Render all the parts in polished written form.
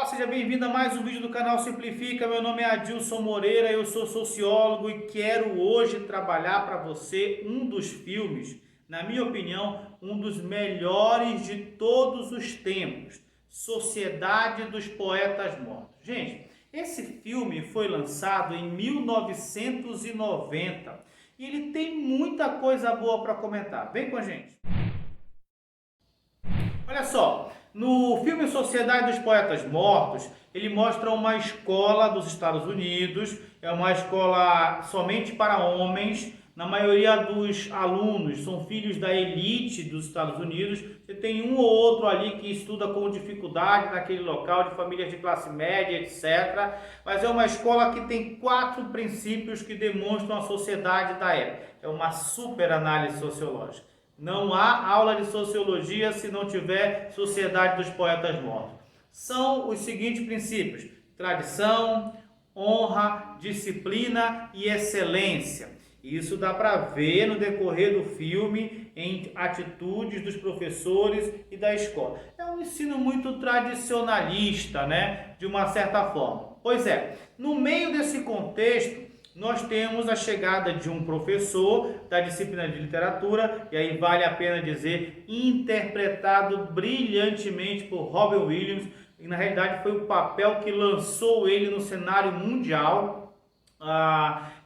seja bem-vindo a mais um vídeo do canal Simplifica. Meu nome é Adilson Moreira, eu sou sociólogo e quero hoje trabalhar para você um dos filmes, na minha opinião, um dos melhores de todos os tempos, Sociedade dos Poetas Mortos. Gente, esse filme foi lançado em 1990 e ele tem muita coisa boa para comentar. Vem com a gente. Olha só, no filme Sociedade dos Poetas Mortos, ele mostra uma escola dos Estados Unidos, é uma escola somente para homens, na maioria dos alunos são filhos da elite dos Estados Unidos, você tem um ou outro ali que estuda com dificuldade naquele local, de famílias de classe média, etc. Mas é uma escola que tem 4 princípios que demonstram a sociedade da época, é uma super análise sociológica. Não há aula de sociologia se não tiver Sociedade dos Poetas Mortos. São os seguintes princípios: tradição, honra, disciplina e excelência. Isso dá para ver no decorrer do filme em atitudes dos professores e da escola. É um ensino muito tradicionalista, né? De uma certa forma. Pois é, no meio desse contexto, nós temos a chegada de um professor da disciplina de literatura, e aí vale a pena dizer, interpretado brilhantemente por Robin Williams, e na realidade foi o papel que lançou ele no cenário mundial.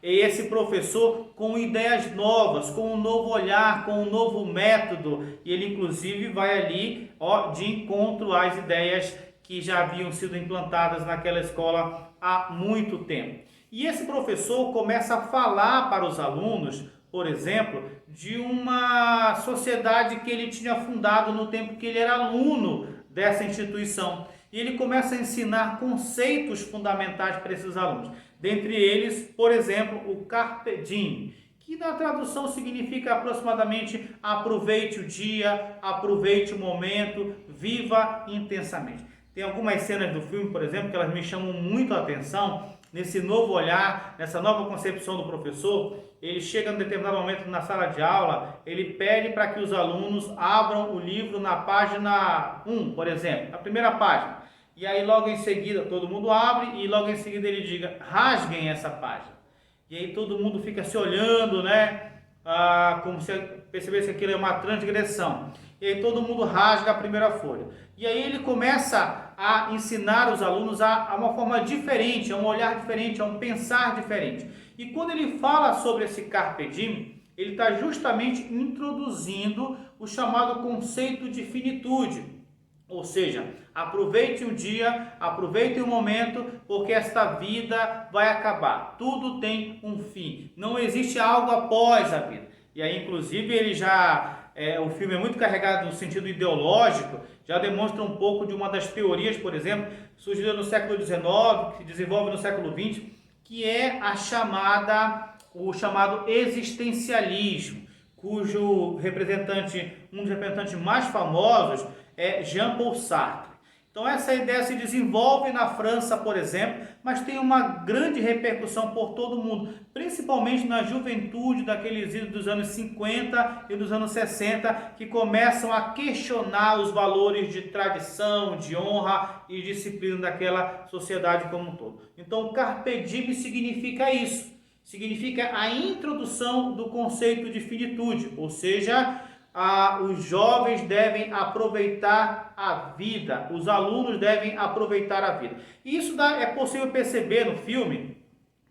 Esse professor com ideias novas, com um novo olhar, com um novo método, e ele inclusive vai ali de encontro às ideias que já haviam sido implantadas naquela escola há muito tempo. E esse professor começa a falar para os alunos, por exemplo, de uma sociedade que ele tinha fundado no tempo que ele era aluno dessa instituição. E ele começa a ensinar conceitos fundamentais para esses alunos. Dentre eles, por exemplo, o Carpe Diem, que na tradução significa aproximadamente aproveite o dia, aproveite o momento, viva intensamente. Tem algumas cenas do filme, por exemplo, que elas me chamam muito a atenção. Nesse novo olhar, nessa nova concepção do professor, ele chega em determinado momento na sala de aula, ele pede para que os alunos abram o livro na página 1, por exemplo, a primeira página. E aí logo em seguida, todo mundo abre e logo em seguida ele diga, rasguem essa página. E aí todo mundo fica se olhando, né? Como se percebesse que aquilo é uma transgressão. E aí todo mundo rasga a primeira folha. E aí ele começa a ensinar os alunos a uma forma diferente, a um olhar diferente, a um pensar diferente. E quando ele fala sobre esse Carpe Diem, ele está justamente introduzindo o chamado conceito de finitude. Ou seja, aproveite o dia, aproveite o momento, porque esta vida vai acabar. Tudo tem um fim. Não existe algo após a vida. E aí, inclusive, ele o filme é muito carregado no sentido ideológico, já demonstra um pouco de uma das teorias, por exemplo, surgida no século XIX, que se desenvolve no século XX, que é o chamado existencialismo, cujo representante, um dos representantes mais famosos é Jean-Paul Sartre. Então essa ideia se desenvolve na França, por exemplo, mas tem uma grande repercussão por todo o mundo, principalmente na juventude daqueles idos dos anos 50 e dos anos 60, que começam a questionar os valores de tradição, de honra e disciplina daquela sociedade como um todo. Então Carpe Diem significa isso, significa a introdução do conceito de finitude, ou seja, os jovens devem aproveitar a vida, os alunos devem aproveitar a vida. E isso é possível perceber no filme,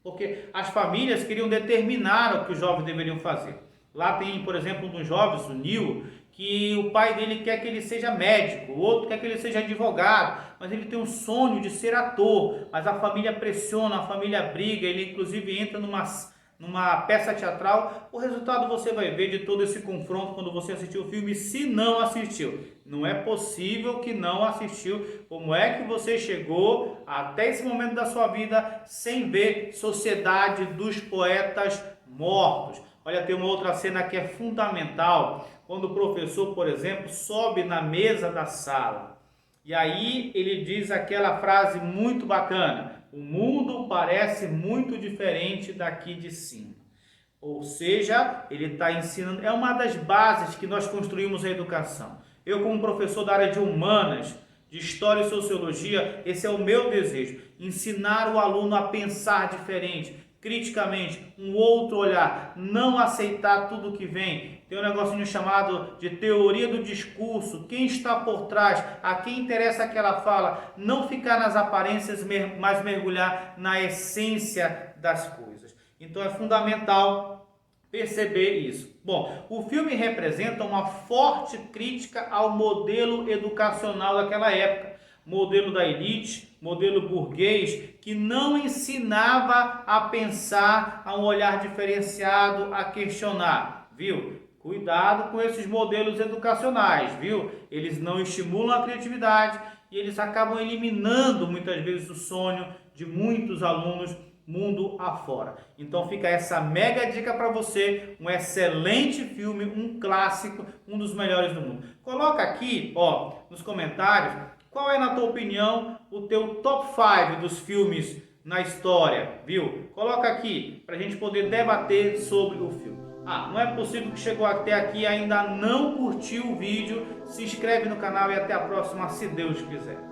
porque as famílias queriam determinar o que os jovens deveriam fazer. Lá tem, por exemplo, um dos jovens, o Neil, que o pai dele quer que ele seja médico, o outro quer que ele seja advogado, mas ele tem um sonho de ser ator, mas a família pressiona, a família briga, ele inclusive entra numa peça teatral. O resultado você vai ver de todo esse confronto quando você assistiu o filme, se não assistiu. Não é possível que não assistiu. Como é que você chegou até esse momento da sua vida sem ver Sociedade dos Poetas Mortos? Olha, tem uma outra cena que é fundamental, quando o professor, por exemplo, sobe na mesa da sala. E aí ele diz aquela frase muito bacana: o mundo parece muito diferente daqui de cima. Ou seja, ele está ensinando, é uma das bases que nós construímos a educação. Eu, como professor da área de humanas, de História e Sociologia, esse é o meu desejo, ensinar o aluno a pensar diferente, criticamente, um outro olhar, não aceitar tudo que vem. Tem um negocinho chamado de teoria do discurso, quem está por trás, a quem interessa aquela fala, não ficar nas aparências, mas mergulhar na essência das coisas. Então é fundamental perceber isso. Bom, o filme representa uma forte crítica ao modelo educacional daquela época, modelo da elite, modelo burguês, que não ensinava a pensar, a um olhar diferenciado, a questionar, viu? Cuidado com esses modelos educacionais, viu? Eles não estimulam a criatividade e eles acabam eliminando muitas vezes o sonho de muitos alunos mundo afora. Então fica essa mega dica para você, um excelente filme, um clássico, um dos melhores do mundo. Coloca aqui, ó, nos comentários, qual é, na tua opinião, o teu top 5 dos filmes na história, viu? Coloca aqui para a gente poder debater sobre o filme. Ah, não é possível que chegou até aqui e ainda não curtiu o vídeo. Se inscreve no canal e até a próxima, se Deus quiser.